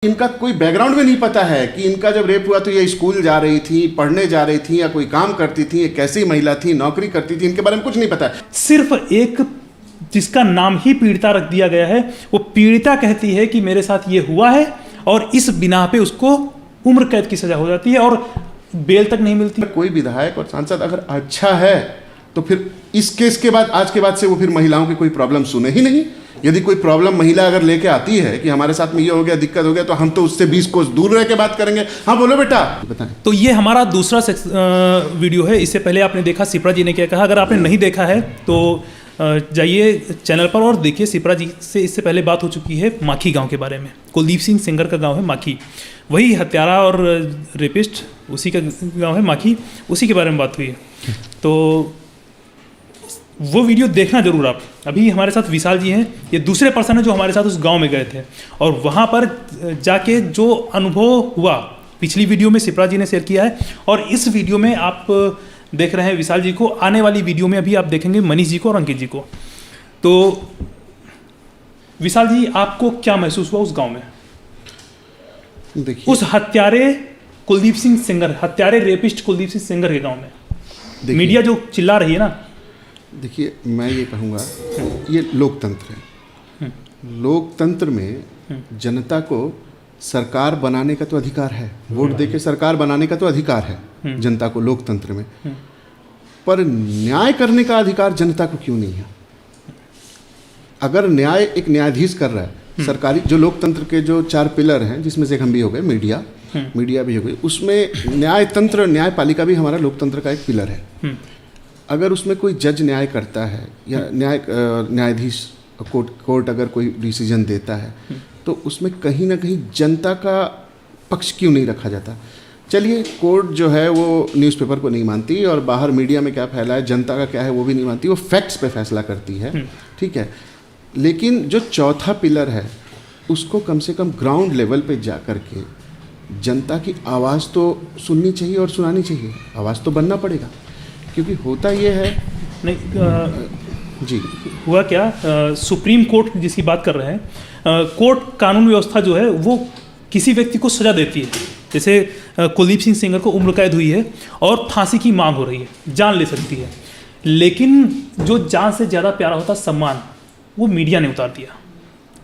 इनका कोई बैकग्राउंड में नहीं पता है कि इनका जब रेप हुआ तो ये स्कूल जा रही थी, पढ़ने जा रही थी या कोई काम करती थी, ये कैसी महिला थी, नौकरी करती थी, इनके बारे में कुछ नहीं पता है। सिर्फ एक जिसका नाम ही पीड़िता रख दिया गया है, वो पीड़िता कहती है कि मेरे साथ ये हुआ है और इस बिना पे उसको उम्र कैद की सजा हो जाती है और बेल तक नहीं मिलती। कोई विधायक और सांसद अगर अच्छा है तो फिर इस केस के बाद, आज के बाद से वो फिर महिलाओं की कोई प्रॉब्लम सुने ही नहीं। यदि कोई प्रॉब्लम महिला अगर लेके आती है कि हमारे साथ में ये हो गया, दिक्कत हो गया, तो हम तो उससे 20 कोस दूर रह के बात करेंगे। हाँ बोलो बेटा, बताएं। तो ये हमारा दूसरा वीडियो है। इससे पहले आपने देखा सिप्रा जी ने क्या कहा। अगर आपने नहीं देखा है तो जाइए चैनल पर और देखिए। सिप्रा जी से इससे पहले बात हो चुकी है माखी गांव के बारे में। कुलदीप सिंह सेंगर का गांव है माखी, वही हत्यारा और रेपिस्ट उसी का गांव है माखी, उसी के बारे में बात हुई है। तो वो वीडियो देखना जरूर आप। अभी हमारे साथ विशाल जी हैं, ये दूसरे पर्सन है जो हमारे साथ उस गांव में गए थे और वहाँ पर जाके जो अनुभव हुआ पिछली वीडियो में सिप्रा जी ने शेयर किया है और इस वीडियो में आप देख रहे हैं विशाल जी को। आने वाली वीडियो में अभी आप देखेंगे मनीष जी को और अंकित जी को। तो विशाल जी, आपको क्या महसूस हुआ उस गाँव में? देखिए, उस हत्यारे कुलदीप सिंह सेंगर, हत्यारे रेपिस्ट कुलदीप सिंह सेंगर के गाँव में मीडिया जो चिल्ला रही है ना। देखिए, मैं ये कहूँगा, ये लोकतंत्र है। लोकतंत्र में जनता को सरकार बनाने का तो अधिकार है, वोट देके सरकार बनाने का तो अधिकार है जनता को लोकतंत्र में, पर न्याय करने का अधिकार जनता को क्यों नहीं है? अगर न्याय एक न्यायाधीश कर रहा है, सरकारी जो लोकतंत्र के जो 4 पिलर हैं, जिसमें से हम भी हो गए, मीडिया भी हो गई, उसमें न्यायतंत्र, न्यायपालिका भी हमारा लोकतंत्र का एक पिलर है। अगर उसमें कोई जज न्याय करता है या न्यायाधीश कोर्ट अगर कोई डिसीजन देता है तो उसमें कहीं ना कहीं जनता का पक्ष क्यों नहीं रखा जाता? चलिए, कोर्ट जो है वो न्यूज़पेपर को नहीं मानती और बाहर मीडिया में क्या फैला है, जनता का क्या है वो भी नहीं मानती, वो फैक्ट्स पे फैसला करती है, ठीक है। लेकिन जो चौथा पिलर है उसको कम से कम ग्राउंड लेवल पे जा कर के जनता की आवाज़ तो सुननी चाहिए और सुनानी चाहिए, आवाज़ तो बनना पड़ेगा। क्योंकि होता ये है जी, हुआ क्या, सुप्रीम कोर्ट जिसकी बात कर रहे हैं, कोर्ट कानून व्यवस्था जो है वो किसी व्यक्ति को सजा देती है। जैसे कुलदीप सिंह सेंगर को उम्र कैद हुई है और फांसी की मांग हो रही है, जान ले सकती है, लेकिन जो जान से ज़्यादा प्यारा होता सम्मान, वो मीडिया ने उतार दिया।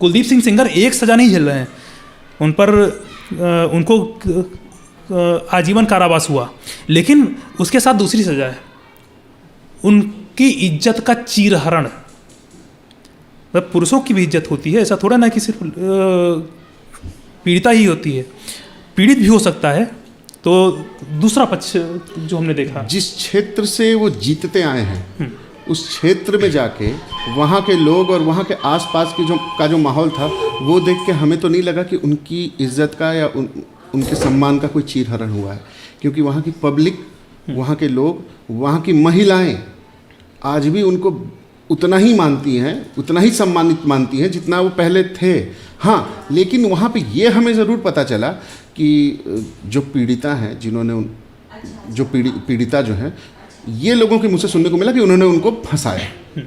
कुलदीप सिंह सेंगर एक सज़ा नहीं झेल रहे हैं, उन पर उनको आजीवन कारावास हुआ, लेकिन उसके साथ दूसरी सज़ा है, उनकी इज्जत का चीरहरण। मतलब पुरुषों की भी इज्जत होती है, ऐसा थोड़ा ना कि सिर्फ पीड़िता ही होती है, पीड़ित भी हो सकता है। तो दूसरा पक्ष जो हमने देखा, जिस क्षेत्र से वो जीतते आए हैं उस क्षेत्र में जाके वहाँ के लोग और वहाँ के आसपास की जो माहौल था वो देख के हमें तो नहीं लगा कि उनकी इज्जत का या उनके सम्मान का कोई चीरहरण हुआ है। क्योंकि वहाँ की पब्लिक, वहाँ के लोग, वहाँ की महिलाएं आज भी उनको उतना ही मानती हैं, उतना ही सम्मानित मानती हैं जितना वो पहले थे। हाँ, लेकिन वहाँ पे ये हमें ज़रूर पता चला कि जो पीड़िता हैं, जिन्होंने जो पीड़िता जो हैं, ये लोगों के मुँह से सुनने को मिला कि उन्होंने उनको फंसाया।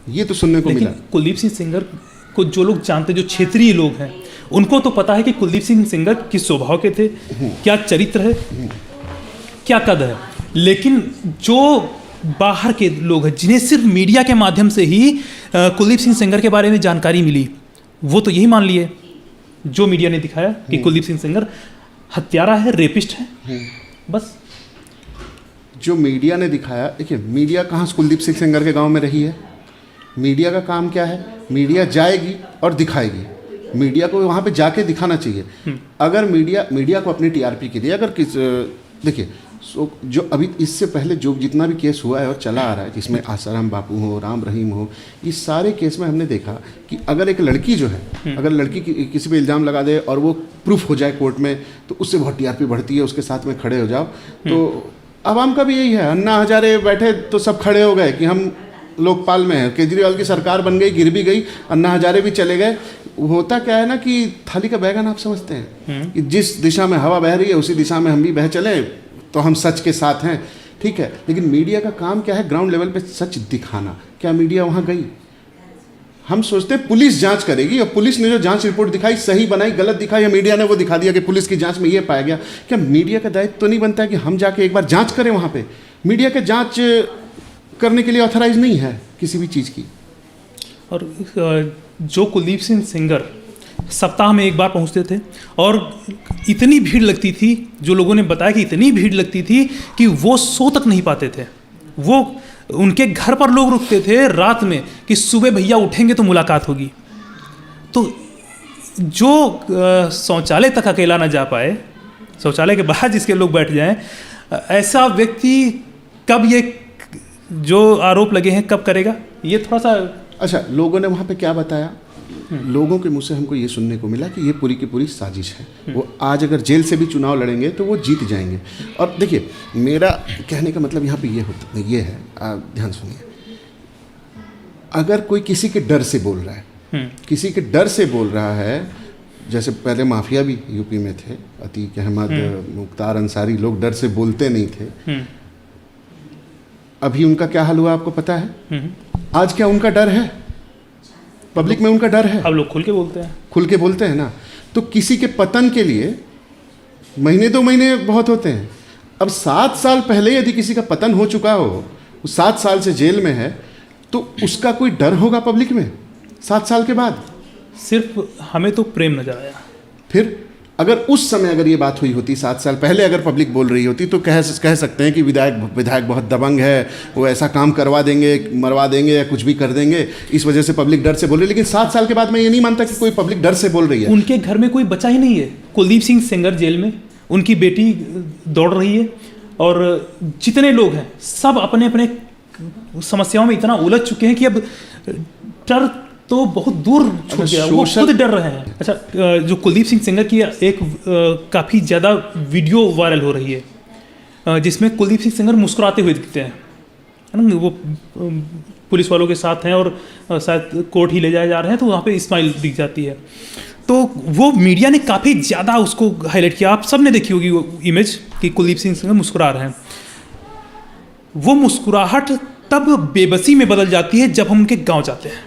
ये तो सुनने को मिला। कुलदीप सिंह सेंगर को जो लोग जानते, जो क्षेत्रीय लोग हैं, उनको तो पता है कि कुलदीप सिंह सेंगर किस स्वभाव के थे, क्या चरित्र है, क्या कद है। लेकिन जो बाहर के लोग हैं, जिन्हें सिर्फ मीडिया के माध्यम से ही कुलदीप सिंह सेंगर के बारे में जानकारी मिली, वो तो यही मान लिए जो मीडिया ने दिखाया कि कुलदीप सिंह सेंगर हत्यारा है, रेपिस्ट है। बस जो मीडिया ने दिखाया, देखिए मीडिया कहाँ कुलदीप सिंह सेंगर के गांव में रही है? मीडिया का काम क्या है? मीडिया जाएगी और दिखाएगी। मीडिया को वहाँ पे जाके दिखाना चाहिए। अगर मीडिया को अपनी टीआरपी के लिए अगर देखिए, जो अभी इससे पहले जो जितना भी केस हुआ है और चला आ रहा है, जिसमें आसाराम बापू हो, राम रहीम हो, इस सारे केस में हमने देखा कि अगर एक लड़की जो है, अगर लड़की किसी पे इल्ज़ाम लगा दे और वो प्रूफ हो जाए कोर्ट में, तो उससे बहुत टीआरपी बढ़ती है, उसके साथ में खड़े हो जाओ। तो आवाम का भी यही है। अन्ना हजारे बैठे तो सब खड़े हो गए कि हम लोकपाल में हैं, केजरीवाल की सरकार बन गई, गिर भी गई, अन्ना हजारे भी चले गए। होता क्या है ना कि थाली का बैगन आप समझते हैं कि जिस दिशा में हवा बह रही है उसी दिशा में हम भी बह चले तो हम सच के साथ हैं, ठीक है। लेकिन मीडिया का काम क्या है? ग्राउंड लेवल पे सच दिखाना। क्या मीडिया वहाँ गई? हम सोचते हैं पुलिस जांच करेगी, और पुलिस ने जो जांच रिपोर्ट दिखाई सही बनाई, गलत दिखाई, या मीडिया ने वो दिखा दिया कि पुलिस की जांच में ये पाया गया। क्या मीडिया का दायित्व तो नहीं बनता है कि हम जाके एक बार जांच करें वहाँ पे? मीडिया के जांच करने के लिए ऑथराइज नहीं है किसी भी चीज़ की। और जो कुलदीप सिंह सेंगर सप्ताह में एक बार पहुंचते थे, और इतनी भीड़ लगती थी, जो लोगों ने बताया कि इतनी भीड़ लगती थी कि वो सो तक नहीं पाते थे। वो उनके घर पर लोग रुकते थे रात में कि सुबह भैया उठेंगे तो मुलाकात होगी। तो जो शौचालय तक अकेला ना जा पाए, शौचालय के बाहर जिसके लोग बैठ जाएं, ऐसा व्यक्ति कब ये जो आरोप लगे हैं कब करेगा? ये थोड़ा सा अच्छा, लोगों ने वहाँ पे क्या बताया? लोगों के मुंह से हमको ये सुनने को मिला कि ये पूरी की पूरी साजिश है। वो आज अगर जेल से भी चुनाव लड़ेंगे तो वो जीत जाएंगे। और देखिए, मेरा कहने का मतलब यहाँ पे ये है, ध्यान सुनिए, अगर कोई किसी के डर से बोल रहा है, किसी के डर से बोल रहा है, जैसे पहले माफिया भी यूपी में थे, अतीक अहमद, मुख्तार अंसारी, लोग डर से बोलते नहीं थे। अभी उनका क्या हाल हुआ आपको पता है? आज क्या उनका डर है? पब्लिक में उनका डर है। अब लोग खुल के बोलते हैं, खुल के बोलते हैं ना। तो किसी के पतन के लिए महीने 2 महीने बहुत होते हैं। अब 7 साल पहले यदि किसी का पतन हो चुका हो, वो 7 साल से जेल में है, तो उसका कोई डर होगा पब्लिक में 7 साल के बाद? सिर्फ हमें तो प्रेम नजर आया। फिर अगर उस समय अगर ये बात हुई होती, 7 साल पहले अगर पब्लिक बोल रही होती, तो कह सकते हैं कि विधायक बहुत दबंग है, वो ऐसा काम करवा देंगे, मरवा देंगे, या कुछ भी कर देंगे, इस वजह से पब्लिक डर से बोल रही है। लेकिन 7 साल के बाद मैं ये नहीं मानता कि कोई पब्लिक डर से बोल रही है। उनके घर में कोई बचा ही नहीं है। कुलदीप सिंह सेंगर जेल में, उनकी बेटी दौड़ रही है, और जितने लोग हैं सब अपने अपने समस्याओं में इतना उलझ चुके हैं कि अब डर तो बहुत दूर छूट गया, वो खुद डर रहे हैं। अच्छा, जो कुलदीप सिंह सेंगर की एक काफ़ी ज़्यादा वीडियो वायरल हो रही है, जिसमें कुलदीप सिंह सेंगर मुस्कुराते हुए दिखते हैं, है ना? वो पुलिस वालों के साथ हैं और शायद कोर्ट ही ले जाए जा रहे हैं, तो वहाँ पे स्माइल दिख जाती है। तो वो मीडिया ने काफ़ी ज़्यादा उसको हाईलाइट किया। आप सब ने देखी होगी वो इमेज कि कुलदीप सिंह सेंगर मुस्कुरा रहे हैं। वो मुस्कुराहट तब बेबसी में बदल जाती है जब हम उनके गाँव जाते हैं।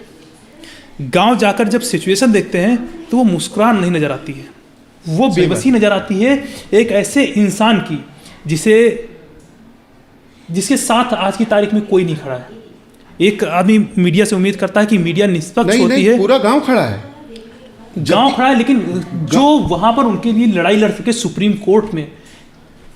गांव जाकर जब सिचुएशन देखते हैं तो वो मुस्कुराहट नहीं नजर आती है, वो बेबसी नजर आती है एक ऐसे इंसान की जिसके साथ आज की तारीख में कोई नहीं खड़ा है। एक आदमी मीडिया से उम्मीद करता है कि मीडिया निष्पक्ष होती है, पूरा गांव खड़ा है, गांव खड़ा है, लेकिन जो वहां पर उनके लिए लड़ाई लड़ सके सुप्रीम कोर्ट में,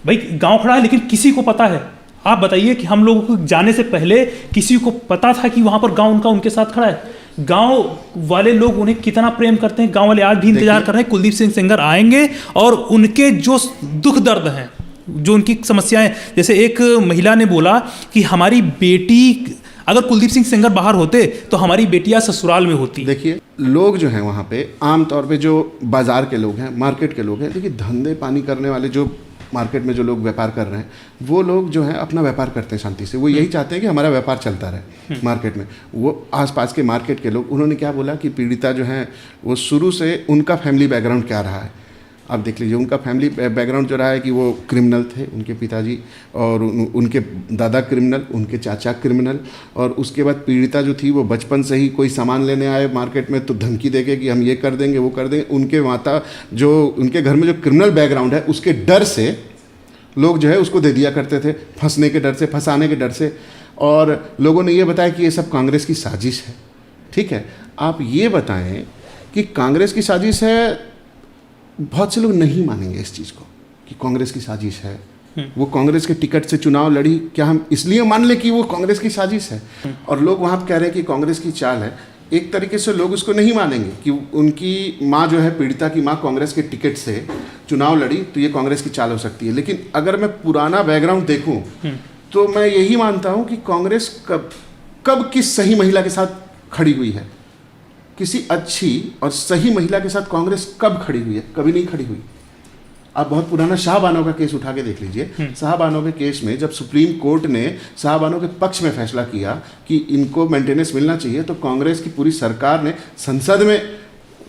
भाई गांव खड़ा है, लेकिन किसी को पता है? आप बताइए कि हम लोगों को जाने से पहले किसी को पता था कि वहां पर गांव उनका उनके साथ खड़ा है? गांव वाले लोग उन्हें कितना प्रेम करते हैं, गांव वाले आज भी इंतजार कर रहे हैं कुलदीप सिंह सेंगर आएंगे और उनके जो दुख दर्द हैं, जो उनकी समस्याएं, जैसे एक महिला ने बोला कि हमारी बेटी, अगर कुलदीप सिंह सेंगर बाहर होते तो हमारी बेटियां ससुराल में होती। देखिए, लोग जो हैं वहाँ पे आमतौर पे जो बाजार के लोग हैं, मार्केट के लोग हैं, देखिए धंधे पानी करने वाले जो मार्केट में जो लोग व्यापार कर रहे हैं, वो लोग जो है अपना व्यापार करते हैं शांति से। वो यही चाहते हैं कि हमारा व्यापार चलता रहे मार्केट में। वो आसपास के मार्केट के लोग, उन्होंने क्या बोला कि पीड़िता जो है वो शुरू से उनका फैमिली बैकग्राउंड क्या रहा है, आप देख लीजिए। उनका फैमिली बैकग्राउंड जो रहा है कि वो क्रिमिनल थे, उनके पिताजी, और उनके दादा क्रिमिनल, उनके चाचा क्रिमिनल, और उसके बाद पीड़िता जो थी वो बचपन से ही कोई सामान लेने आए मार्केट में तो धमकी देके कि हम ये कर देंगे वो कर देंगे। उनके माता जो, उनके घर में जो क्रिमिनल बैकग्राउंड है, उसके डर से लोग जो है उसको दे दिया करते थे, फंसने के डर से, फंसाने के डर से। और लोगों ने ये बताया कि ये सब कांग्रेस की साजिश है। ठीक है, आप ये बताएं कि कांग्रेस की साजिश है, बहुत से लोग नहीं मानेंगे इस चीज़ को कि कांग्रेस की साजिश है। वो कांग्रेस के टिकट से चुनाव लड़ी, क्या हम इसलिए मान लें कि वो कांग्रेस की साजिश है? और लोग वहाँ पर कह रहे हैं कि कांग्रेस की चाल है। एक तरीके से लोग उसको नहीं मानेंगे कि उनकी माँ जो है, पीड़िता की माँ कांग्रेस के टिकट से चुनाव लड़ी, तो ये कांग्रेस की चाल हो सकती है। लेकिन अगर मैं पुराना बैकग्राउंड देखूं तो मैं यही मानता हूं कि कांग्रेस कब किस सही महिला के साथ खड़ी हुई है, किसी अच्छी और सही महिला के साथ कांग्रेस कब खड़ी हुई है? कभी नहीं खड़ी हुई। आप बहुत पुराना शाहबानो का केस उठा के देख लीजिए। शाहबानो के केस में जब सुप्रीम कोर्ट ने शाहबानो के पक्ष में फैसला किया कि इनको मेंटेनेंस मिलना चाहिए, तो कांग्रेस की पूरी सरकार ने संसद में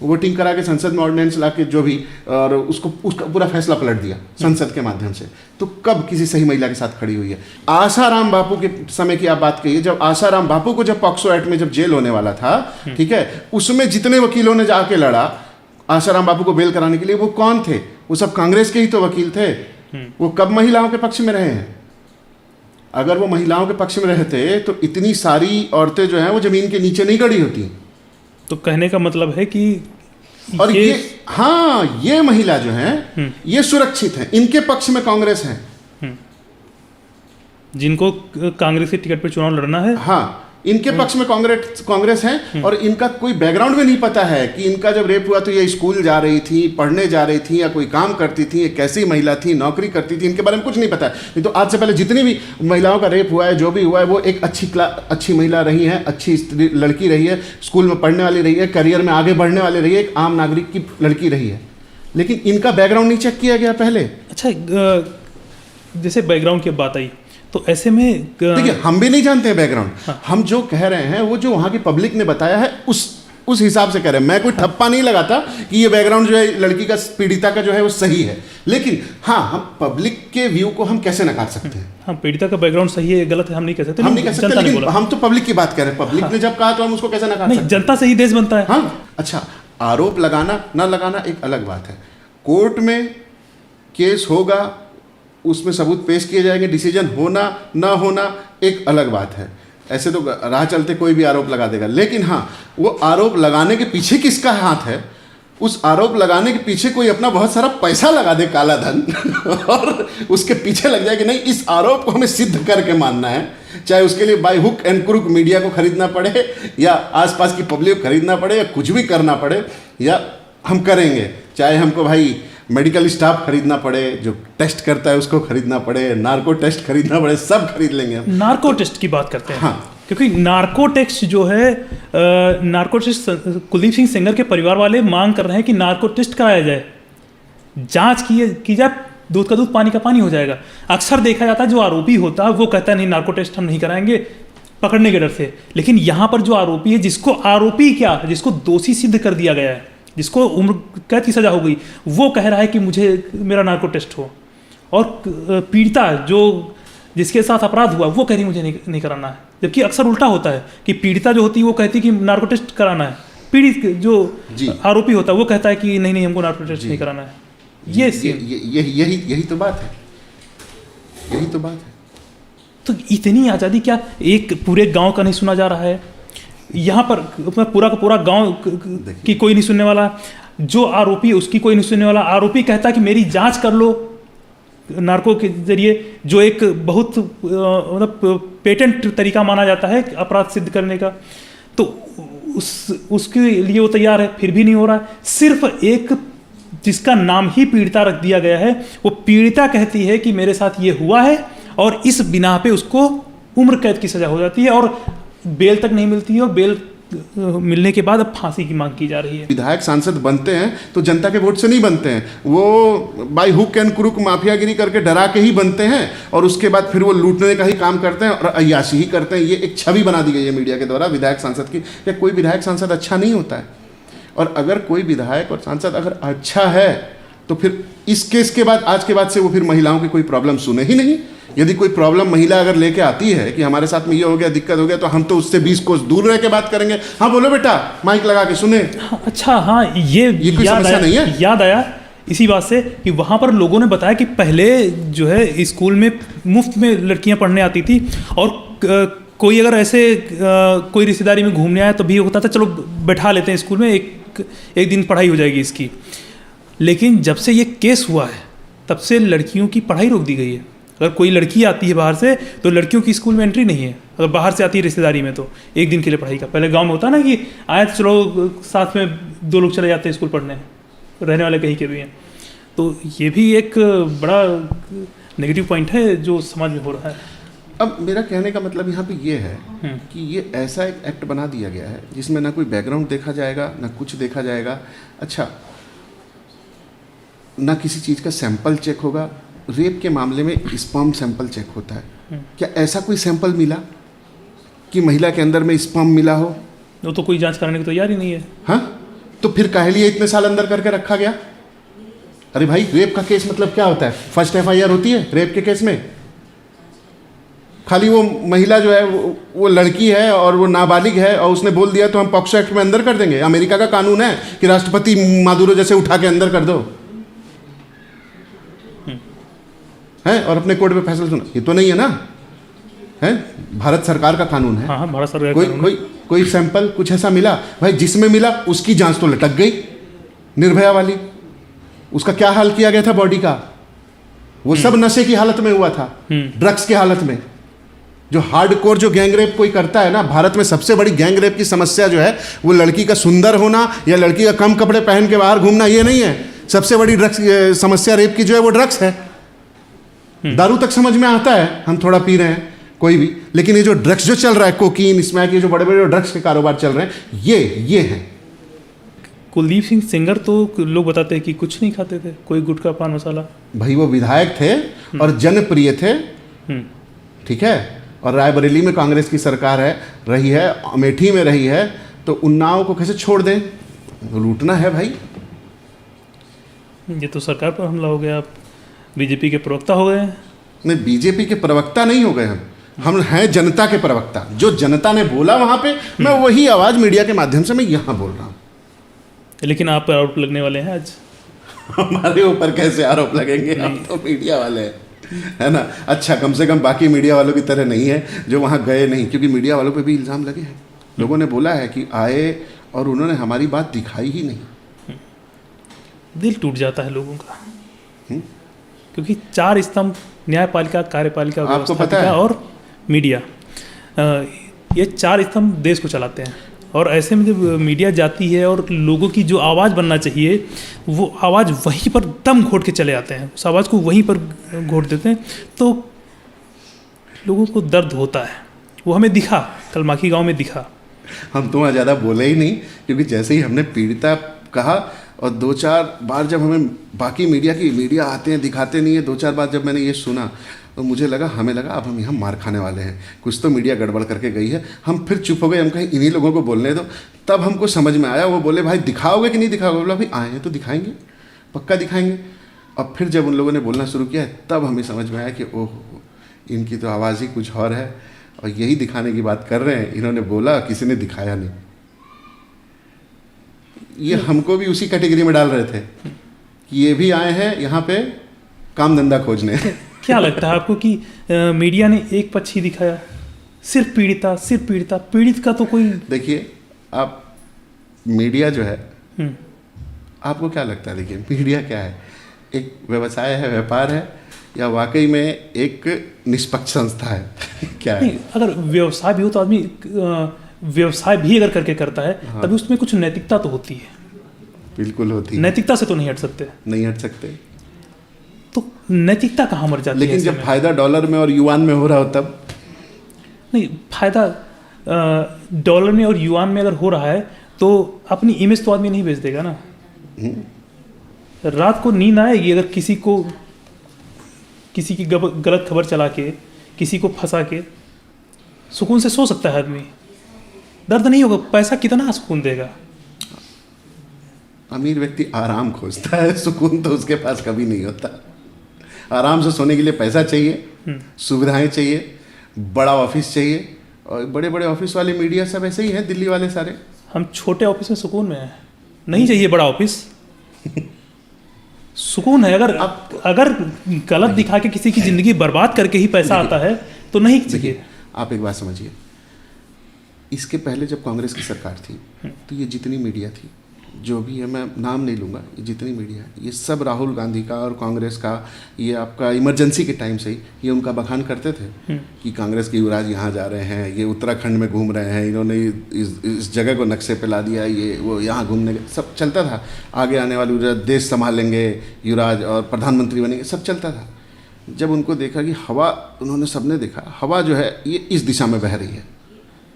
वोटिंग करा के संसद में ऑर्डिनेंस ला के जो भी, और उसका पूरा फैसला पलट दिया संसद के माध्यम से। तो कब किसी सही महिला के साथ खड़ी हुई है? आसाराम बापू के समय की आप बात कहिए, जब आसाराम बापू को जब पॉक्सो एक्ट में जब जेल होने वाला था, ठीक है, उसमें जितने वकीलों ने जाके लड़ा आसाराम बापू को बेल कराने के लिए, वो कौन थे? वो सब कांग्रेस के ही तो वकील थे। वो कब महिलाओं के पक्ष में रहे हैं? अगर वो महिलाओं के पक्ष में रहते तो इतनी सारी औरतें जो हैं वो जमीन के नीचे नहीं गड़ी होती। तो कहने का मतलब है कि और ये महिला जो है ये सुरक्षित है, इनके पक्ष में कांग्रेस है, जिनको कांग्रेस के टिकट पर चुनाव लड़ना है। हाँ, इनके पक्ष में कांग्रेस है। और इनका कोई बैकग्राउंड भी नहीं पता है कि इनका जब रेप हुआ तो ये स्कूल जा रही थी, पढ़ने जा रही थी, या कोई काम करती थी, ये कैसी महिला थी, नौकरी करती थी, इनके बारे में कुछ नहीं पता है। नहीं तो आज से पहले जितनी भी महिलाओं का रेप हुआ है, जो भी हुआ है, वो एक अच्छी महिला रही है, अच्छी लड़की रही है, स्कूल में पढ़ने वाली रही है, करियर में आगे बढ़ने वाली रही है, एक आम नागरिक की लड़की रही है। लेकिन इनका बैकग्राउंड नहीं चेक किया गया पहले। अच्छा, जैसे बैकग्राउंड की बात आई तो ऐसे में देखिए, हम भी नहीं जानते हैं बैकग्राउंड। हाँ। हम जो कह रहे हैं वो जो वहाँ की पब्लिक ने बताया है उस हिसाब से कह रहे हैं। मैं कोई ठप्पा नहीं लगाता कि ये बैकग्राउंड जो है लड़की का, पीड़िता का जो है वो सही है। लेकिन हाँ, हम पब्लिक के व्यू को हम कैसे नकार सकते हैं? हाँ, पीड़िता का बैकग्राउंड सही है गलत है हम नहीं कह सकते, लेकिन हम तो पब्लिक की बात कर रहे हैं। पब्लिक ने जब कहा तो हम उसको कैसे नकार सकते हैं? जनता से ही देश बनता है। हाँ, अच्छा, आरोप लगाना ना लगाना एक अलग बात है। कोर्ट में केस होगा, उसमें सबूत पेश किए जाएंगे, डिसीजन होना ना होना एक अलग बात है। ऐसे तो राह चलते कोई भी आरोप लगा देगा। लेकिन हाँ, वो आरोप लगाने के पीछे किसका हाथ है? उस आरोप लगाने के पीछे कोई अपना बहुत सारा पैसा लगा दे, काला धन और उसके पीछे लग जाए कि नहीं, इस आरोप को हमें सिद्ध करके मानना है, चाहे उसके लिए by hook and crook media को खरीदना पड़े, या आसपास की पब्लिक को खरीदना पड़े, या कुछ भी करना पड़े, या हम करेंगे। चाहे हमको भाई मेडिकल स्टाफ खरीदना पड़े, जो टेस्ट करता है उसको खरीदना पड़े, नार्को टेस्ट खरीदना पड़े, सब खरीद लेंगे हम। नार्को टेस्ट की बात करते हैं। हाँ, क्योंकि नार्को टेस्ट जो है, नार्को टेस्ट कुलदीप सिंह सेंगर के परिवार वाले मांग कर रहे हैं कि नार्को टेस्ट कराया जाए, जांच की जाए, दूध का दूध पानी का पानी हो जाएगा। अक्सर देखा जाता है जो आरोपी होता है वो कहता है नहीं, नार्को टेस्ट हम नहीं कराएंगे पकड़ने के डर से। लेकिन यहाँ पर जो आरोपी है, जिसको दोषी सिद्ध कर दिया गया है, जिसको उम्र कैद की सजा हो गई, वो कह रहा है कि मुझे मेरा नार्को टेस्ट हो। और पीड़िता जिसके साथ अपराध हुआ वो कह रही मुझे नहीं कराना है। जबकि अक्सर उल्टा होता है कि पीड़िता जो होती है वो कहती है कि नार्को टेस्ट कराना है, पीड़ित जो आरोपी होता है वो कहता है कि नहीं हमको नार्को टेस्ट नहीं कराना है। यही तो बात है, यही तो बात है। तो इतनी आज़ादी क्या एक पूरे गांव का नहीं सुना जा रहा है? यहाँ पर पूरा का पूरा गांव की कोई नहीं सुनने वाला, जो आरोपी है उसकी कोई नहीं सुनने वाला। आरोपी कहता है कि मेरी जांच कर लो नार्को के जरिए, जो एक बहुत मतलब पेटेंट तरीका माना जाता है अपराध सिद्ध करने का, तो उसके लिए वो तैयार है, फिर भी नहीं हो रहा है। सिर्फ एक जिसका नाम ही पीड़िता रख दिया गया है, वो पीड़िता कहती है कि मेरे साथ ये हुआ है, और इस बिना पे उसको उम्र कैद की सजा हो जाती है और बेल तक नहीं मिलती है, और बेल मिलने के बाद अब फांसी की मांग की जा रही है। विधायक सांसद बनते हैं तो जनता के वोट से नहीं बनते हैं, वो बाय हुक एंड क्रुक माफियागिरी करके डरा के ही बनते हैं, और उसके बाद फिर वो लूटने का ही काम करते हैं और अय्याशी ही करते हैं। ये एक छवि बना दी गई है मीडिया के द्वारा विधायक सांसद की। या कोई विधायक सांसद अच्छा नहीं होता है, और अगर कोई विधायक और सांसद अगर अच्छा है तो फिर इस केस के बाद, आज के बाद से वो फिर महिलाओं की कोई प्रॉब्लम सुने ही नहीं। यदि कोई प्रॉब्लम महिला अगर लेके आती है कि हमारे साथ में ये हो गया, दिक्कत हो गया, तो हम तो उससे 20 कोस दूर रह के बात करेंगे। हाँ बोलो बेटा, माइक लगा के सुने। अच्छा, हाँ, ये कोई समस्या नहीं है। याद आया इसी बात से कि वहाँ पर लोगों ने बताया कि पहले जो है स्कूल में मुफ्त में लड़कियाँ पढ़ने आती थी, और कोई अगर ऐसे कोई रिश्तेदारी में घूमने आया तो भी होता था चलो बैठा लेते हैं स्कूल में, एक दिन पढ़ाई हो जाएगी इसकी। लेकिन जब से ये केस हुआ है तब से लड़कियों की पढ़ाई रोक दी गई है। अगर कोई लड़की आती है बाहर से तो लड़कियों की स्कूल में एंट्री नहीं है। अगर बाहर से आती है रिश्तेदारी में तो एक दिन के लिए पढ़ाई का। पहले गांव में होता ना कि आए तो चलो साथ में 2 लोग चले जाते हैं स्कूल पढ़ने, रहने वाले कहीं के भी हैं। तो ये भी एक बड़ा नेगेटिव पॉइंट है जो समाज में हो रहा है। अब मेरा कहने का मतलब यहाँ पे ये है कि ये ऐसा एक एक्ट बना दिया गया है जिसमें ना कोई बैकग्राउंड देखा जाएगा, ना कुछ देखा जाएगा। अच्छा, ना किसी चीज़ का सैंपल चेक होगा। रेप के मामले में स्पर्म सैंपल चेक होता है। क्या ऐसा कोई सैंपल मिला कि महिला के अंदर में स्पर्म मिला हो? वो तो कोई जांच कराने को तैयार ही नहीं है। हाँ, तो फिर काहे लिए इतने साल अंदर करके रखा गया? अरे भाई, रेप का केस मतलब क्या होता है? फर्स्ट एफआईआर होती है रेप के केस में? खाली वो महिला जो है वो लड़की है और वो नाबालिग है और उसने बोल दिया तो हम पॉक्सो एक्ट में अंदर कर देंगे? अमेरिका का कानून है कि राष्ट्रपति मादुरो जैसे उठा के अंदर कर दो है और अपने कोर्ट में फैसला सुना? ये तो नहीं है ना, है भारत सरकार का कानून है। हाँ, भारत सरकार कोई सैंपल कुछ ऐसा मिला? भाई जिसमें मिला उसकी जांच तो लटक गई, निर्भया वाली। उसका क्या हाल किया गया था बॉडी का? वो सब नशे की हालत में हुआ था, ड्रग्स की हालत में। जो हार्डकोर जो गैंग रेप कोई करता है ना, भारत में सबसे बड़ी गैंग रेप की समस्या जो है वो लड़की का सुंदर होना या लड़की का कम कपड़े पहन के बाहर घूमना, ये नहीं है। सबसे बड़ी ड्रग्स समस्या रेप की जो है वो ड्रग्स है। दारू तक समझ में आता है, हम थोड़ा पी रहे हैं कोई भी, लेकिन ये जो ड्रग्स जो चल रहा है, कोकीन, स्मैक, ये जो बड़े बड़े ड्रग्स के कारोबार चल रहे हैं, ये हैं। कुलदीप सिंह सेंगर तो लोग बताते हैं कि कुछ नहीं खाते थे, कोई गुटखा पान मसाला। भाई वो विधायक थे और जनप्रिय थे, ठीक है, और रायबरेली में कांग्रेस की सरकार है रही है, अमेठी में रही है, तो उन्नाव को कैसे छोड़ दें? लूटना है भाई। ये तो सरकार पर हमला हो गया। आप बीजेपी के प्रवक्ता हो गए? नहीं, बीजेपी के प्रवक्ता नहीं हो गए हम हैं जनता के प्रवक्ता। जो जनता ने बोला वहां पे, मैं वही आवाज मीडिया के माध्यम से मैं यहां बोल रहा हूं। लेकिन आप पर आरोप लगने वाले हैं आज। हमारे ऊपर कैसे आरोप लगेंगे? हम तो मीडिया वाले हैं, है ना। अच्छा, कम से कम बाकी मीडिया वालों की तरह नहीं है जो वहाँ गए नहीं, क्योंकि मीडिया वालों पे भी इल्ज़ाम लगे हैं। लोगों ने बोला है कि आए और उन्होंने हमारी बात दिखाई ही नहीं। दिल टूट जाता है लोगों का, क्योंकि चार स्तंभ, न्यायपालिका, कार्यपालिका, आपको पता है, और मीडिया, ये चार स्तंभ देश को चलाते हैं। और ऐसे में जब मीडिया जाती है और लोगों की जो आवाज़ बनना चाहिए, वो आवाज़ वहीं पर दम घोट के चले आते हैं, उस आवाज़ को वहीं पर घोट देते हैं, तो लोगों को दर्द होता है। वो हमें दिखा, कल माखी गांव में दिखा। हम तो वहाँ ज़्यादा बोले ही नहीं, क्योंकि जैसे ही हमने पीड़िता कहा और 2-4 बार जब हमें बाकी मीडिया आते हैं, दिखाते नहीं है, 2-4 बार जब मैंने ये सुना तो मुझे लगा, हमें लगा अब हम यहाँ मार खाने वाले हैं, कुछ तो मीडिया गड़बड़ करके गई है। हम फिर चुप हो गए, हम कहीं इन्हीं लोगों को बोलने दो। तब हमको समझ में आया, वो बोले भाई दिखाओगे कि नहीं दिखाओगे? बोला भाई आए हैं तो दिखाएंगे, पक्का दिखाएंगे। और फिर जब उन लोगों ने बोलना शुरू किया तब हमें समझ में आया कि ओह, इनकी तो आवाज़ ही कुछ और है और यही दिखाने की बात कर रहे हैं। इन्होंने बोला, किसी ने दिखाया नहीं। ये हमको भी उसी कैटेगरी में डाल रहे थे कि ये भी आए हैं यहाँ पे काम धंधा खोजने। क्या लगता है आपको कि मीडिया ने एक पक्ष ही दिखाया, सिर्फ पीड़िता, पीड़ित का तो कोई? देखिए, आप मीडिया जो है, आपको क्या लगता है? देखिए, मीडिया क्या है? एक व्यवसाय है, व्यापार है, या वाकई में एक निष्पक्ष संस्था है? क्या है? नहीं, अगर व्यवसाय भी हो तो आदमी व्यवसाय भी अगर करके करता है, हाँ, तभी उसमें कुछ नैतिकता तो होती है। बिल्कुल होती है। नैतिकता से तो नहीं हट सकते। नहीं हट सकते। तो नैतिकता कहाँ मर जाती है? लेकिन जब फायदा डॉलर में और युआन में हो रहा हो तब? नहीं, फायदा डॉलर में और युआन में अगर हो रहा है तो अपनी इमेज तो आदमी नहीं बेच देगा ना। रात को नींद आएगी अगर किसी की गलत खबर चला के, किसी को फंसा के? सुकून से सो सकता है आदमी, दर्द नहीं होगा। पैसा कितना सुकून देगा? अमीर व्यक्ति आराम खोजता है, सुकून तो उसके पास कभी नहीं होता। आराम से सोने के लिए पैसा चाहिए, सुविधाएं चाहिए, बड़ा ऑफिस चाहिए, और बड़े बड़े ऑफिस वाले मीडिया सब ऐसे ही हैं, दिल्ली वाले सारे। हम छोटे ऑफिस में सुकून में हैं, नहीं चाहिए बड़ा ऑफिस। सुकून है अगर गलत दिखा के किसी की जिंदगी बर्बाद करके ही पैसा आता है तो नहीं चाहिए। आप एक बात समझिए, इसके पहले जब कांग्रेस की सरकार थी तो ये जितनी मीडिया थी, जो भी है, मैं नाम नहीं लूँगा, ये जितनी मीडिया है, ये सब राहुल गांधी का और कांग्रेस का, ये आपका इमरजेंसी के टाइम से ही ये उनका बखान करते थे कि कांग्रेस के युवराज यहाँ जा रहे हैं, ये उत्तराखंड में घूम रहे हैं, इन्होंने इस जगह को नक्शे पे ला दिया, ये वो यहाँ घूमने, सब चलता था। आगे आने वाले युवराज देश संभालेंगे, युवराज और प्रधानमंत्री बनेंगे, सब चलता था। जब उनको देखा कि हवा, उन्होंने सबने देखा हवा जो है ये इस दिशा में बह रही है,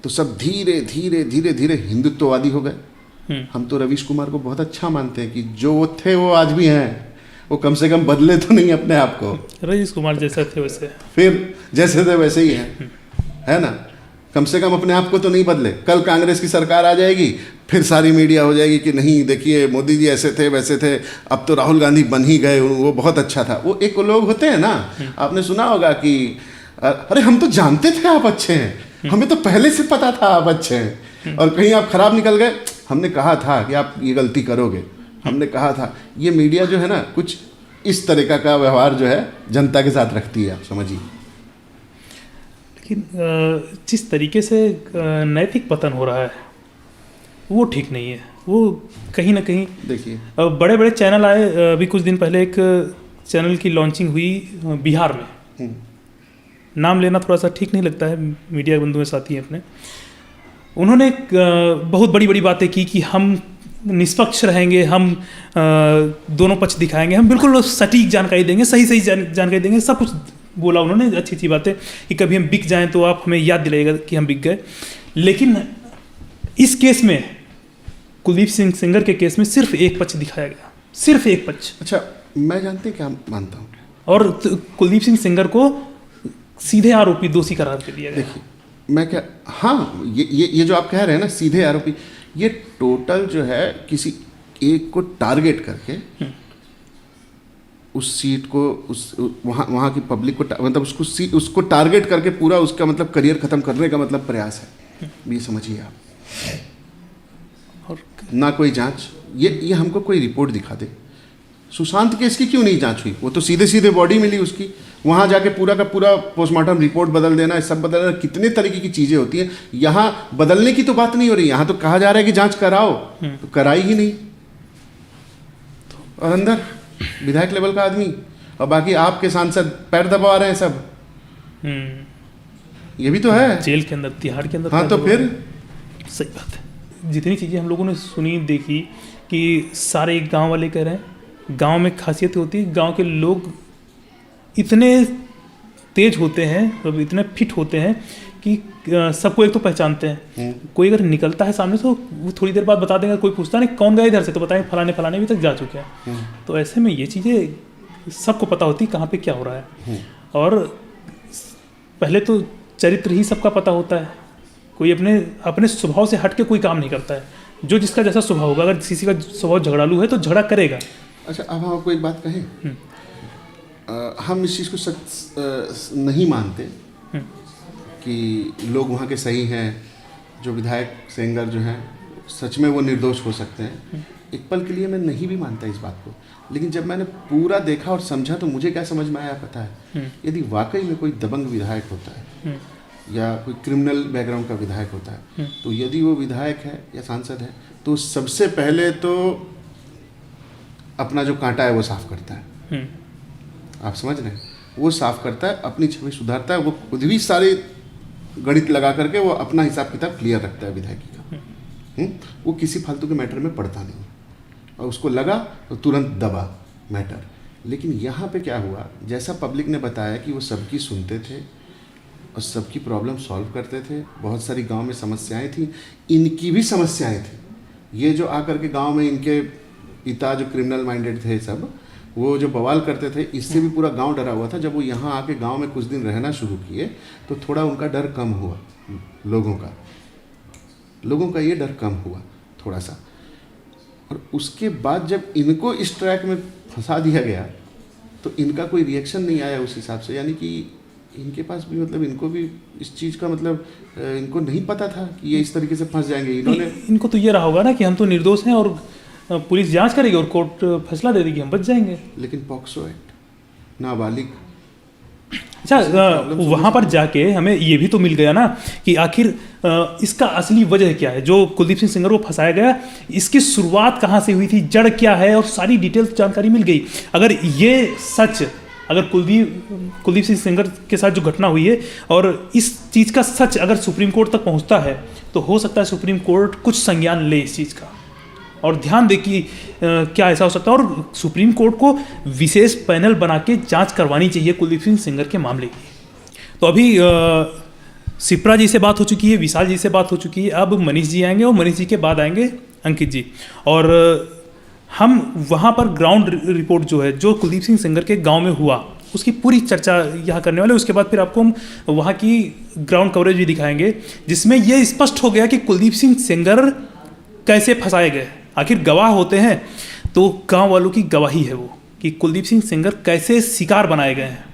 तो सब धीरे धीरे धीरे धीरे हिंदुत्ववादी हो गए। हम तो रवीश कुमार को बहुत अच्छा मानते हैं कि जो वो थे वो आज भी हैं, वो कम से कम बदले तो नहीं अपने आप को। रवीश कुमार जैसे थे वैसे, फिर जैसे थे वैसे ही हैं, है ना। कम से कम अपने आप को तो नहीं बदले। कल कांग्रेस की सरकार आ जाएगी, फिर सारी मीडिया हो जाएगी कि नहीं देखिए मोदी जी ऐसे थे वैसे थे, अब तो राहुल गांधी बन ही गए, वो बहुत अच्छा था। वो एक लोग होते हैं ना, आपने सुना होगा कि अरे हम तो जानते थे आप अच्छे हैं, हमें तो पहले से पता था आप अच्छे हैं, और कहीं आप खराब निकल गए, हमने कहा था कि आप ये गलती करोगे, हमने कहा था। ये मीडिया जो है ना, कुछ इस तरीका का व्यवहार जो है जनता के साथ रखती है, आप समझिए। लेकिन जिस तरीके से नैतिक पतन हो रहा है वो ठीक नहीं है। वो कहीं ना कहीं देखिए बड़े बड़े चैनल आए, अभी कुछ दिन पहले एक चैनल की लॉन्चिंग हुई बिहार में, नाम लेना थोड़ा सा ठीक नहीं लगता है, मीडिया बंधु में साथी हैं अपने। उन्होंने बहुत बड़ी बड़ी बातें की कि हम निष्पक्ष रहेंगे, हम दोनों पक्ष दिखाएंगे, हम बिल्कुल सटीक जानकारी देंगे, सही सही जानकारी देंगे, सब कुछ बोला उन्होंने, अच्छी अच्छी बातें कि कभी हम बिक जाएं तो आप हमें याद दिलाइएगा कि हम बिक गए। लेकिन इस केस में, कुलदीप सिंह सेंगर के केस में, सिर्फ एक पक्ष दिखाया गया, सिर्फ एक पक्ष। अच्छा, मैं जानते क्या मानता हूँ, और कुलदीप सिंह सेंगर को सीधे आरोपी दोषी करार दे दिया गया। देखिए मैं क्या, हाँ ये जो आप कह रहे हैं ना सीधे आरोपी, ये टोटल जो है किसी एक को टारगेट करके उस सीट को, उस वहाँ की पब्लिक को, मतलब उसको टारगेट करके पूरा उसका मतलब करियर खत्म करने का मतलब प्रयास है, ये समझिए आप। और ना कोई जांच, ये हमको कोई रिपोर्ट दिखा दे, सुशांत केस की क्यों नहीं जांच हुई? वो तो सीधे सीधे बॉडी मिली उसकी, वहाँ जाके पूरा का पूरा पोस्टमार्टम रिपोर्ट बदल देना, सब बदलना, कितने तरीके की चीज़ें होती हैं। यहाँ बदलने की तो बात नहीं हो रही, यहाँ तो कहा जा रहा है कि जांच कराओ, तो कराई ही नहीं। और अंदर विधायक लेवल का आदमी, और बाकी आपके सांसद पैर दबा रहे हैं सब, ये भी तो है जेल के अंदर, तिहाड़ के अंदर। हाँ तो फिर सही बात है। जितनी चीज़ें हम लोगों ने सुनी देखी कि सारे गांव वाले कह रहे हैं, गांव में खासियत होती है, गांव के लोग इतने तेज होते हैं, मतलब इतने फिट होते हैं कि सबको एक तो पहचानते हैं। कोई अगर निकलता है सामने तो वो थोड़ी देर बाद बता देंगे, कोई पूछता नहीं कौन गया इधर से, तो बताएंगे फलाने फलाने भी तक जा चुके हैं। तो ऐसे में ये चीज़ें सबको पता होती कहाँ पे क्या हो रहा है। और पहले तो चरित्र ही सबका पता होता है, कोई अपने स्वभाव से हट के कोई काम नहीं करता है। जो जिसका जैसा स्वभाव होगा, अगर किसी का स्वभाव झगड़ालू है तो झगड़ा करेगा। अच्छा, अब हम आपको एक बात कहें, हम इस चीज़ को सच नहीं मानते कि लोग वहाँ के सही हैं, जो विधायक सेंगर जो हैं सच में वो निर्दोष हो सकते हैं। एक पल के लिए मैं नहीं भी मानता इस बात को, लेकिन जब मैंने पूरा देखा और समझा तो मुझे क्या समझ में आया पता है? यदि वाकई में कोई दबंग विधायक होता है या कोई क्रिमिनल बैकग्राउंड का विधायक होता है, तो यदि वो विधायक है या सांसद है तो सबसे पहले तो अपना जो कांटा है वो साफ करता है। आप समझ रहे हैं? वो साफ करता है, अपनी छवि सुधारता है, वो खुद भी सारे गणित लगा करके वो अपना हिसाब किताब क्लियर रखता है विधायकी का। वो किसी फालतू के मैटर में पड़ता नहीं, और उसको लगा तो तुरंत दबा मैटर। लेकिन यहाँ पे क्या हुआ, जैसा पब्लिक ने बताया कि वो सबकी सुनते थे और सबकी प्रॉब्लम सॉल्व करते थे। बहुत सारी गांव में समस्याएं थी, इनकी भी समस्याएं थी। ये जो आकर के गांव में इनके पिता जो क्रिमिनल माइंडेड थे सब, वो जो बवाल करते थे, इससे भी पूरा गांव डरा हुआ था। जब वो यहाँ आके गांव में कुछ दिन रहना शुरू किए तो थोड़ा उनका डर कम हुआ, लोगों का ये डर कम हुआ थोड़ा सा। और उसके बाद जब इनको इस ट्रैक में फंसा दिया गया तो इनका कोई रिएक्शन नहीं आया उस हिसाब से। यानी कि इनके पास भी मतलब इनको भी इस चीज़ का मतलब इनको नहीं पता था कि ये इस तरीके से फंस जाएंगे। इनको तो ये रहा होगा ना कि हम तो निर्दोष हैं और पुलिस जांच करेगी और कोर्ट फैसला दे देगी, हम बच जाएंगे। लेकिन पॉक्सो एक्ट, नाबालिग। अच्छा, वहाँ पर जाके हमें ये भी तो मिल गया ना कि आखिर इसका असली वजह क्या है, जो कुलदीप सिंह सेंगर को फंसाया गया, इसकी शुरुआत कहाँ से हुई थी, जड़ क्या है, और सारी डिटेल्स जानकारी मिल गई। अगर ये सच, अगर कुलदीप सिंह सेंगर के साथ जो घटना हुई है और इस चीज़ का सच अगर सुप्रीम कोर्ट तक पहुँचता है तो हो सकता है सुप्रीम कोर्ट कुछ संज्ञान ले इस चीज़ का और ध्यान दे कि क्या ऐसा हो सकता है। और सुप्रीम कोर्ट को विशेष पैनल बना के जांच करवानी चाहिए कुलदीप सिंह सेंगर के मामले की। तो अभी सिप्रा जी से बात हो चुकी है, विशाल जी से बात हो चुकी है, अब मनीष जी आएंगे और मनीष जी के बाद आएंगे अंकित जी। और हम वहाँ पर ग्राउंड रिपोर्ट जो है, जो कुलदीप सिंह सेंगर के गांव में हुआ, उसकी पूरी चर्चा यहाँ करने वाले। उसके बाद फिर आपको हम वहाँ की ग्राउंड कवरेज भी दिखाएंगे, जिसमें ये स्पष्ट हो गया कि कुलदीप सिंह सेंगर कैसे फंसाए गए। आखिर गवाह होते हैं तो गांव वालों की गवाही है वो कि कुलदीप सिंह सेंगर कैसे शिकार बनाए गए हैं।